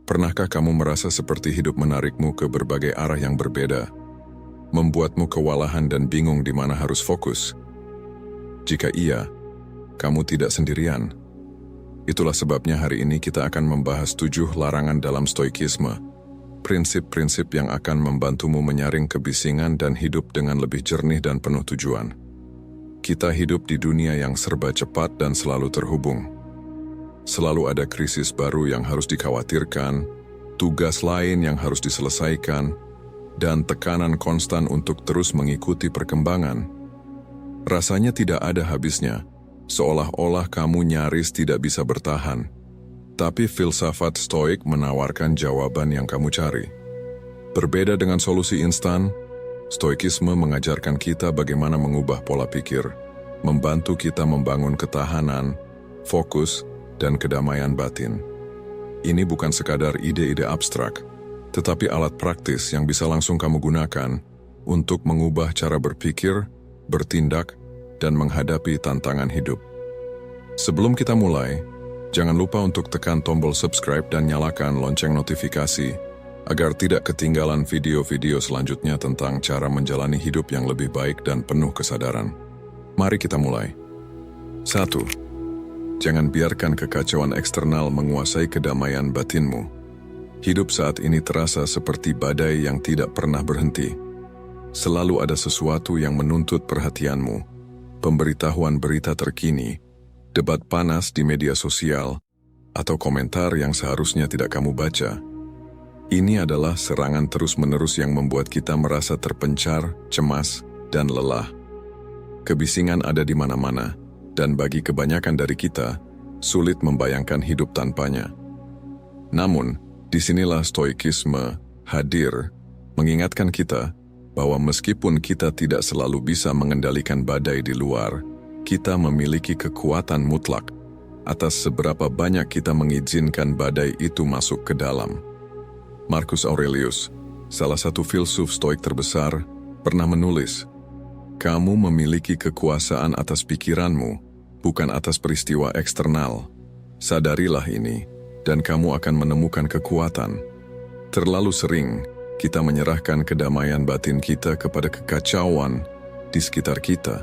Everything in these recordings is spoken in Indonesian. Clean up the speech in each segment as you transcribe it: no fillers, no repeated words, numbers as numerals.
Pernahkah kamu merasa seperti hidup menarikmu ke berbagai arah yang berbeda, membuatmu kewalahan dan bingung di mana harus fokus? Jika iya, kamu tidak sendirian. Itulah sebabnya hari ini kita akan membahas 7 larangan dalam stoikisme, prinsip-prinsip yang akan membantumu menyaring kebisingan dan hidup dengan lebih jernih dan penuh tujuan. Kita hidup di dunia yang serba cepat dan selalu terhubung. Selalu ada krisis baru yang harus dikhawatirkan, tugas lain yang harus diselesaikan, dan tekanan konstan untuk terus mengikuti perkembangan. Rasanya tidak ada habisnya, seolah-olah kamu nyaris tidak bisa bertahan. Tapi filsafat Stoik menawarkan jawaban yang kamu cari. Berbeda dengan solusi instan, Stoikisme mengajarkan kita bagaimana mengubah pola pikir, membantu kita membangun ketahanan, fokus, dan kedamaian batin. Ini bukan sekadar ide-ide abstrak, tetapi alat praktis yang bisa langsung kamu gunakan untuk mengubah cara berpikir, bertindak, dan menghadapi tantangan hidup. Sebelum kita mulai, jangan lupa untuk tekan tombol subscribe dan nyalakan lonceng notifikasi agar tidak ketinggalan video-video selanjutnya tentang cara menjalani hidup yang lebih baik dan penuh kesadaran. Mari kita mulai. 1. Jangan biarkan kekacauan eksternal menguasai kedamaian batinmu. Hidup saat ini terasa seperti badai yang tidak pernah berhenti. Selalu ada sesuatu yang menuntut perhatianmu. Pemberitahuan berita terkini, debat panas di media sosial, atau komentar yang seharusnya tidak kamu baca. Ini adalah serangan terus-menerus yang membuat kita merasa terpencar, cemas, dan lelah. Kebisingan ada di mana-mana, dan bagi kebanyakan dari kita, sulit membayangkan hidup tanpanya. Namun, disinilah stoikisme hadir, mengingatkan kita bahwa meskipun kita tidak selalu bisa mengendalikan badai di luar, kita memiliki kekuatan mutlak atas seberapa banyak kita mengizinkan badai itu masuk ke dalam. Marcus Aurelius, salah satu filsuf stoik terbesar, pernah menulis, "Kamu memiliki kekuasaan atas pikiranmu, bukan atas peristiwa eksternal. Sadarilah ini, dan kamu akan menemukan kekuatan." Terlalu sering, kita menyerahkan kedamaian batin kita kepada kekacauan di sekitar kita.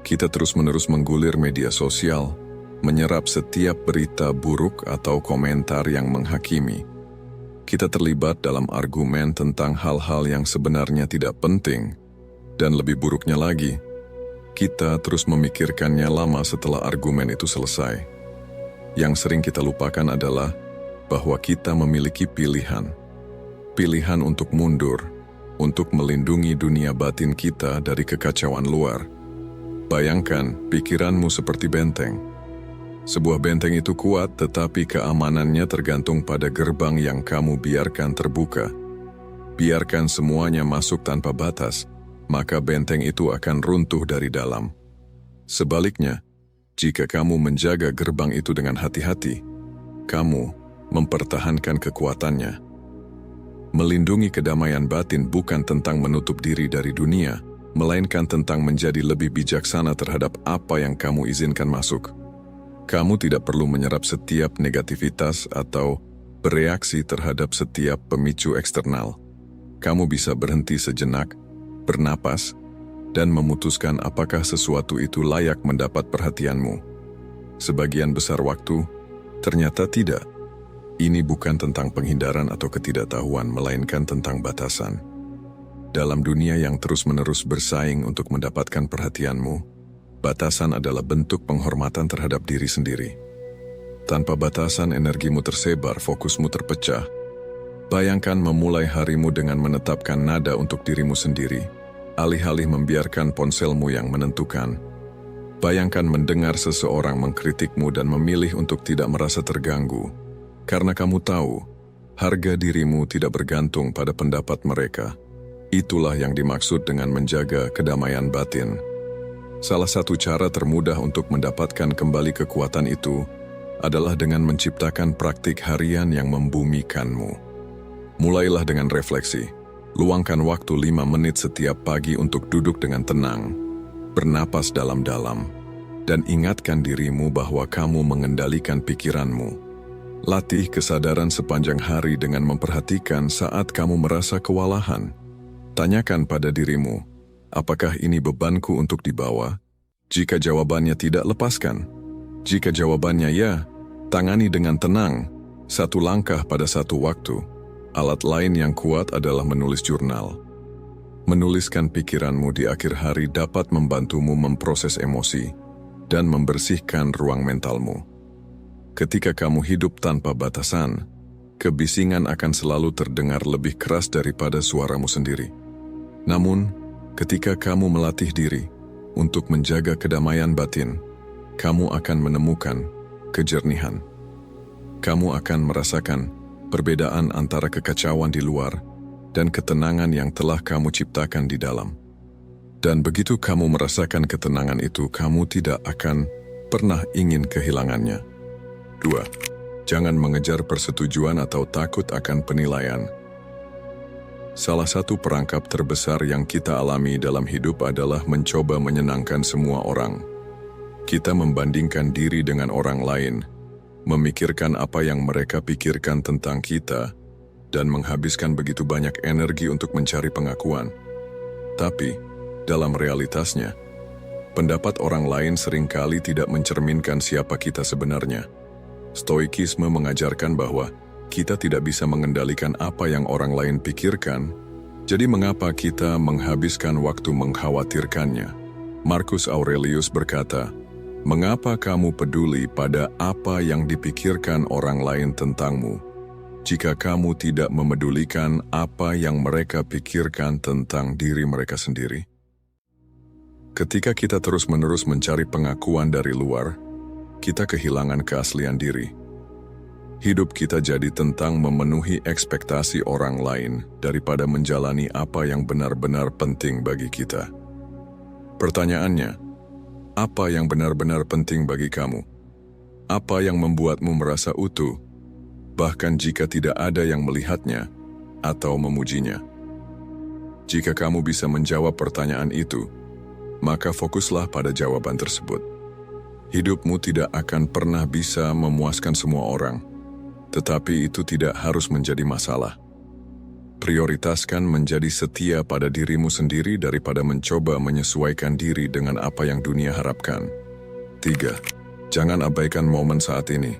Kita terus-menerus menggulir media sosial, menyerap setiap berita buruk atau komentar yang menghakimi. Kita terlibat dalam argumen tentang hal-hal yang sebenarnya tidak penting, dan lebih buruknya lagi, kita terus memikirkannya lama setelah argumen itu selesai. Yang sering kita lupakan adalah bahwa kita memiliki pilihan. Pilihan untuk mundur, untuk melindungi dunia batin kita dari kekacauan luar. Bayangkan pikiranmu seperti benteng. Sebuah benteng itu kuat, tetapi keamanannya tergantung pada gerbang yang kamu biarkan terbuka. Biarkan semuanya masuk tanpa batas, maka benteng itu akan runtuh dari dalam. Sebaliknya, jika kamu menjaga gerbang itu dengan hati-hati, kamu mempertahankan kekuatannya. Melindungi kedamaian batin bukan tentang menutup diri dari dunia, melainkan tentang menjadi lebih bijaksana terhadap apa yang kamu izinkan masuk. Kamu tidak perlu menyerap setiap negativitas atau bereaksi terhadap setiap pemicu eksternal. Kamu bisa berhenti sejenak, bernapas, dan memutuskan apakah sesuatu itu layak mendapat perhatianmu. Sebagian besar waktu, ternyata tidak. Ini bukan tentang penghindaran atau ketidaktahuan, melainkan tentang batasan. Dalam dunia yang terus-menerus bersaing untuk mendapatkan perhatianmu, batasan adalah bentuk penghormatan terhadap diri sendiri. Tanpa batasan, energimu tersebar, fokusmu terpecah. Bayangkan memulai harimu dengan menetapkan nada untuk dirimu sendiri, alih-alih membiarkan ponselmu yang menentukan. Bayangkan mendengar seseorang mengkritikmu dan memilih untuk tidak merasa terganggu, karena kamu tahu, harga dirimu tidak bergantung pada pendapat mereka. Itulah yang dimaksud dengan menjaga kedamaian batin. Salah satu cara termudah untuk mendapatkan kembali kekuatan itu adalah dengan menciptakan praktik harian yang membumikanmu. Mulailah dengan refleksi. Luangkan waktu 5 menit setiap pagi untuk duduk dengan tenang, bernapas dalam-dalam, dan ingatkan dirimu bahwa kamu mengendalikan pikiranmu. Latih kesadaran sepanjang hari dengan memperhatikan saat kamu merasa kewalahan. Tanyakan pada dirimu, apakah ini bebanku untuk dibawa? Jika jawabannya tidak, lepaskan. Jika jawabannya ya, tangani dengan tenang, satu langkah pada satu waktu. Alat lain yang kuat adalah menulis jurnal. Menuliskan pikiranmu di akhir hari dapat membantumu memproses emosi dan membersihkan ruang mentalmu. Ketika kamu hidup tanpa batasan, kebisingan akan selalu terdengar lebih keras daripada suaramu sendiri. Namun, ketika kamu melatih diri untuk menjaga kedamaian batin, kamu akan menemukan kejernihan. Kamu akan merasakan perbedaan antara kekacauan di luar dan ketenangan yang telah kamu ciptakan di dalam. Dan begitu kamu merasakan ketenangan itu, kamu tidak akan pernah ingin kehilangannya. 2. Jangan mengejar persetujuan atau takut akan penilaian. Salah satu perangkap terbesar yang kita alami dalam hidup adalah mencoba menyenangkan semua orang. Kita membandingkan diri dengan orang lain, memikirkan apa yang mereka pikirkan tentang kita, dan menghabiskan begitu banyak energi untuk mencari pengakuan. Tapi, dalam realitasnya, pendapat orang lain seringkali tidak mencerminkan siapa kita sebenarnya. Stoikisme mengajarkan bahwa kita tidak bisa mengendalikan apa yang orang lain pikirkan, jadi mengapa kita menghabiskan waktu mengkhawatirkannya? Marcus Aurelius berkata, "Mengapa kamu peduli pada apa yang dipikirkan orang lain tentangmu, jika kamu tidak memedulikan apa yang mereka pikirkan tentang diri mereka sendiri?" Ketika kita terus-menerus mencari pengakuan dari luar, kita kehilangan keaslian diri. Hidup kita jadi tentang memenuhi ekspektasi orang lain daripada menjalani apa yang benar-benar penting bagi kita. Pertanyaannya, apa yang benar-benar penting bagi kamu? Apa yang membuatmu merasa utuh, bahkan jika tidak ada yang melihatnya atau memujinya? Jika kamu bisa menjawab pertanyaan itu, maka fokuslah pada jawaban tersebut. Hidupmu tidak akan pernah bisa memuaskan semua orang, tetapi itu tidak harus menjadi masalah. Prioritaskan menjadi setia pada dirimu sendiri daripada mencoba menyesuaikan diri dengan apa yang dunia harapkan. 3. Jangan abaikan momen saat ini.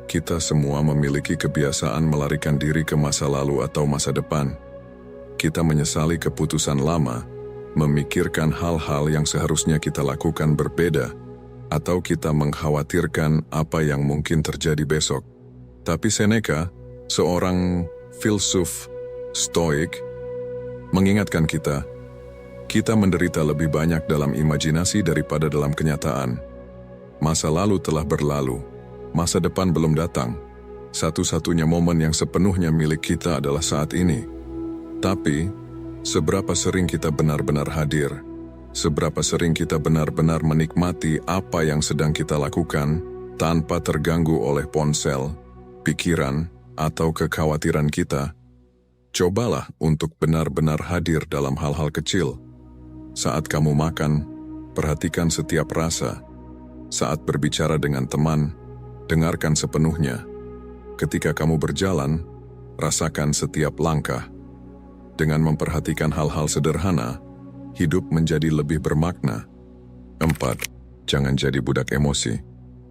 Kita semua memiliki kebiasaan melarikan diri ke masa lalu atau masa depan. Kita menyesali keputusan lama, memikirkan hal-hal yang seharusnya kita lakukan berbeda, atau kita mengkhawatirkan apa yang mungkin terjadi besok. Tapi Seneca, seorang filsuf Stoik, mengingatkan kita menderita lebih banyak dalam imajinasi daripada dalam kenyataan. Masa lalu telah berlalu, masa depan belum datang. Satu-satunya momen yang sepenuhnya milik kita adalah saat ini. Tapi, seberapa sering kita benar-benar hadir? Seberapa sering kita benar-benar menikmati apa yang sedang kita lakukan tanpa terganggu oleh ponsel, pikiran, atau kekhawatiran kita? Cobalah untuk benar-benar hadir dalam hal-hal kecil. Saat kamu makan, perhatikan setiap rasa. Saat berbicara dengan teman, dengarkan sepenuhnya. Ketika kamu berjalan, rasakan setiap langkah. Dengan memperhatikan hal-hal sederhana, hidup menjadi lebih bermakna. 4. Jangan jadi budak emosi.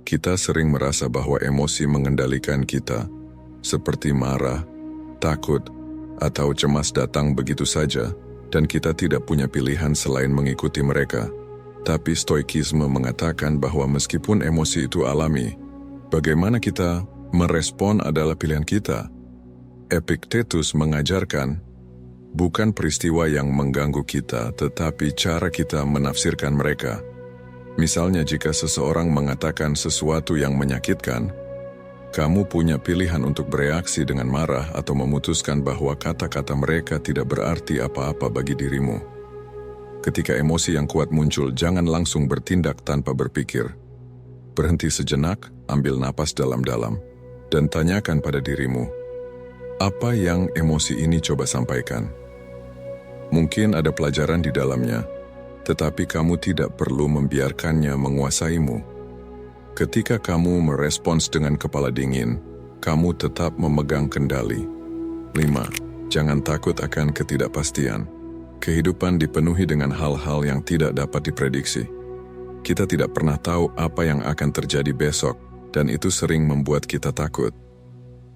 Kita sering merasa bahwa emosi mengendalikan kita, seperti marah, takut, atau cemas datang begitu saja, dan kita tidak punya pilihan selain mengikuti mereka. Tapi Stoikisme mengatakan bahwa meskipun emosi itu alami, bagaimana kita merespon adalah pilihan kita. Epictetus mengajarkan, bukan peristiwa yang mengganggu kita, tetapi cara kita menafsirkan mereka. Misalnya jika seseorang mengatakan sesuatu yang menyakitkan, kamu punya pilihan untuk bereaksi dengan marah atau memutuskan bahwa kata-kata mereka tidak berarti apa-apa bagi dirimu. Ketika emosi yang kuat muncul, jangan langsung bertindak tanpa berpikir. Berhenti sejenak, ambil napas dalam-dalam, dan tanyakan pada dirimu, apa yang emosi ini coba sampaikan? Mungkin ada pelajaran di dalamnya, tetapi kamu tidak perlu membiarkannya menguasaimu. Ketika kamu merespons dengan kepala dingin, kamu tetap memegang kendali. 5. Jangan takut akan ketidakpastian. Kehidupan dipenuhi dengan hal-hal yang tidak dapat diprediksi. Kita tidak pernah tahu apa yang akan terjadi besok, dan itu sering membuat kita takut.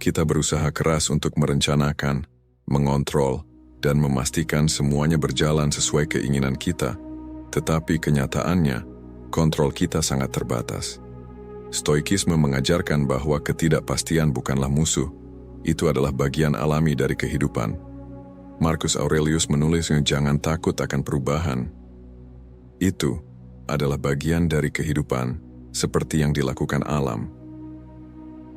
Kita berusaha keras untuk merencanakan, mengontrol, dan memastikan semuanya berjalan sesuai keinginan kita. Tetapi kenyataannya, kontrol kita sangat terbatas. Stoikisme mengajarkan bahwa ketidakpastian bukanlah musuh. Itu adalah bagian alami dari kehidupan. Marcus Aurelius menulisnya, jangan takut akan perubahan. Itu adalah bagian dari kehidupan, seperti yang dilakukan alam.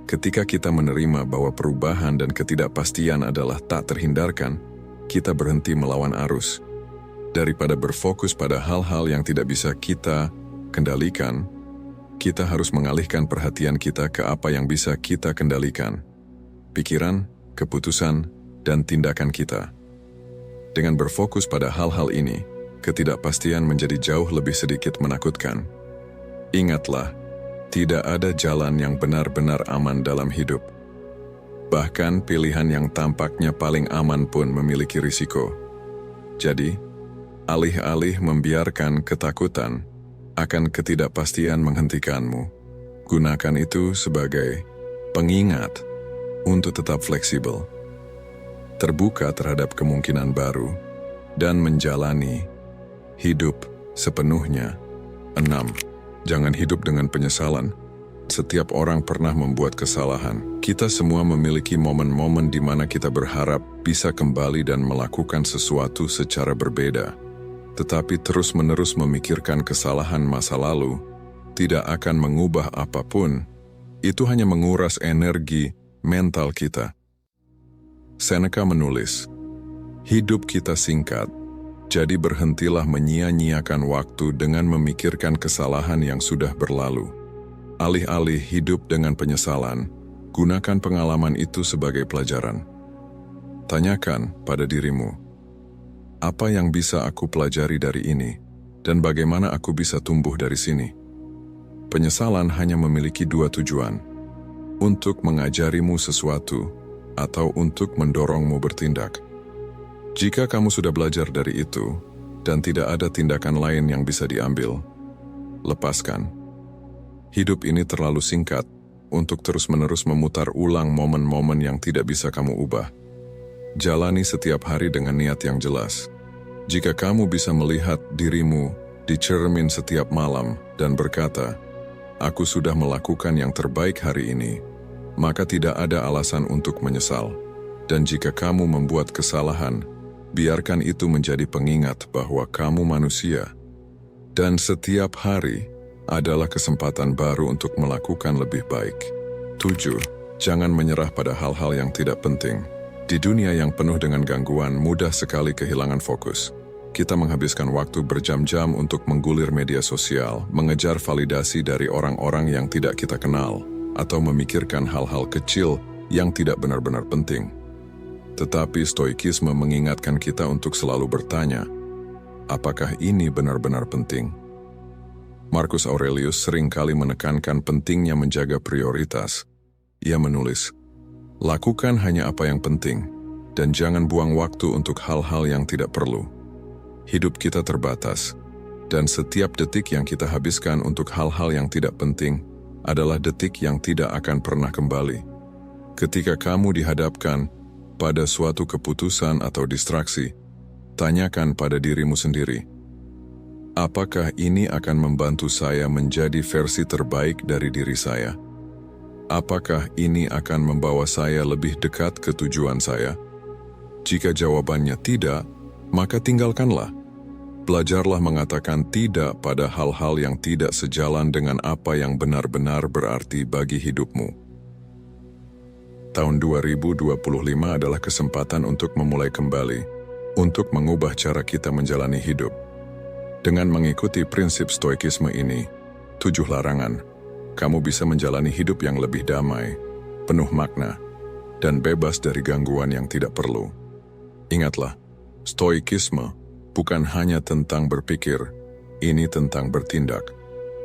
Ketika kita menerima bahwa perubahan dan ketidakpastian adalah tak terhindarkan, kita berhenti melawan arus. Daripada berfokus pada hal-hal yang tidak bisa kita kendalikan, kita harus mengalihkan perhatian kita ke apa yang bisa kita kendalikan. Pikiran, keputusan, dan tindakan kita. Dengan berfokus pada hal-hal ini, ketidakpastian menjadi jauh lebih sedikit menakutkan. Ingatlah, tidak ada jalan yang benar-benar aman dalam hidup. Bahkan pilihan yang tampaknya paling aman pun memiliki risiko. Jadi, alih-alih membiarkan ketakutan akan ketidakpastian menghentikanmu, gunakan itu sebagai pengingat untuk tetap fleksibel, terbuka terhadap kemungkinan baru, dan menjalani hidup sepenuhnya. 6. Jangan hidup dengan penyesalan. Setiap orang pernah membuat kesalahan. Kita semua memiliki momen-momen di mana kita berharap bisa kembali dan melakukan sesuatu secara berbeda. Tetapi terus-menerus memikirkan kesalahan masa lalu tidak akan mengubah apapun. Itu hanya menguras energi mental kita. Seneca menulis, hidup kita singkat, jadi berhentilah menyia-nyiakan waktu dengan memikirkan kesalahan yang sudah berlalu. Alih-alih hidup dengan penyesalan, gunakan pengalaman itu sebagai pelajaran. Tanyakan pada dirimu, apa yang bisa aku pelajari dari ini, dan bagaimana aku bisa tumbuh dari sini? Penyesalan hanya memiliki dua tujuan, untuk mengajarimu sesuatu, atau untuk mendorongmu bertindak. Jika kamu sudah belajar dari itu, dan tidak ada tindakan lain yang bisa diambil, lepaskan. Hidup ini terlalu singkat untuk terus-menerus memutar ulang momen-momen yang tidak bisa kamu ubah. Jalani setiap hari dengan niat yang jelas. Jika kamu bisa melihat dirimu di cermin setiap malam dan berkata, aku sudah melakukan yang terbaik hari ini, maka tidak ada alasan untuk menyesal. Dan jika kamu membuat kesalahan, biarkan itu menjadi pengingat bahwa kamu manusia. Dan setiap hari adalah kesempatan baru untuk melakukan lebih baik. 7. Jangan menyerah pada hal-hal yang tidak penting. Di dunia yang penuh dengan gangguan, mudah sekali kehilangan fokus. Kita menghabiskan waktu berjam-jam untuk menggulir media sosial, mengejar validasi dari orang-orang yang tidak kita kenal, atau memikirkan hal-hal kecil yang tidak benar-benar penting. Tetapi stoikisme mengingatkan kita untuk selalu bertanya, apakah ini benar-benar penting? Marcus Aurelius seringkali menekankan pentingnya menjaga prioritas. Ia menulis, lakukan hanya apa yang penting, dan jangan buang waktu untuk hal-hal yang tidak perlu. Hidup kita terbatas, dan setiap detik yang kita habiskan untuk hal-hal yang tidak penting adalah detik yang tidak akan pernah kembali. Ketika kamu dihadapkan pada suatu keputusan atau distraksi, tanyakan pada dirimu sendiri, apakah ini akan membantu saya menjadi versi terbaik dari diri saya? Apakah ini akan membawa saya lebih dekat ke tujuan saya? Jika jawabannya tidak, maka tinggalkanlah. Belajarlah mengatakan tidak pada hal-hal yang tidak sejalan dengan apa yang benar-benar berarti bagi hidupmu. Tahun 2025 adalah kesempatan untuk memulai kembali, untuk mengubah cara kita menjalani hidup. Dengan mengikuti prinsip stoikisme ini, 7 larangan, kamu bisa menjalani hidup yang lebih damai, penuh makna, dan bebas dari gangguan yang tidak perlu. Ingatlah, stoikisme bukan hanya tentang berpikir, ini tentang bertindak.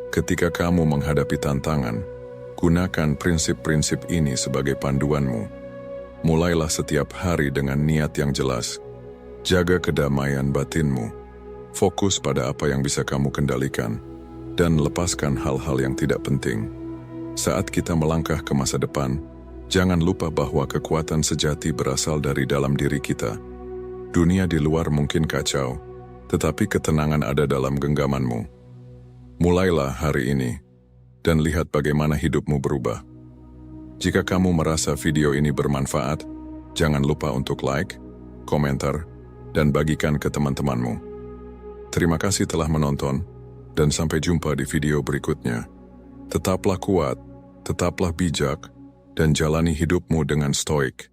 Ketika kamu menghadapi tantangan, Gunakan prinsip-prinsip ini sebagai panduanmu. Mulailah setiap hari dengan niat yang jelas. Jaga kedamaian batinmu. Fokus pada apa yang bisa kamu kendalikan. Dan lepaskan hal-hal yang tidak penting. Saat kita melangkah ke masa depan, jangan lupa bahwa kekuatan sejati berasal dari dalam diri kita. Dunia di luar mungkin kacau, tetapi ketenangan ada dalam genggamanmu. Mulailah hari ini, dan lihat bagaimana hidupmu berubah. Jika kamu merasa video ini bermanfaat, jangan lupa untuk like, komentar, dan bagikan ke teman-temanmu. Terima kasih telah menonton, dan sampai jumpa di video berikutnya. Tetaplah kuat, tetaplah bijak, dan jalani hidupmu dengan stoik.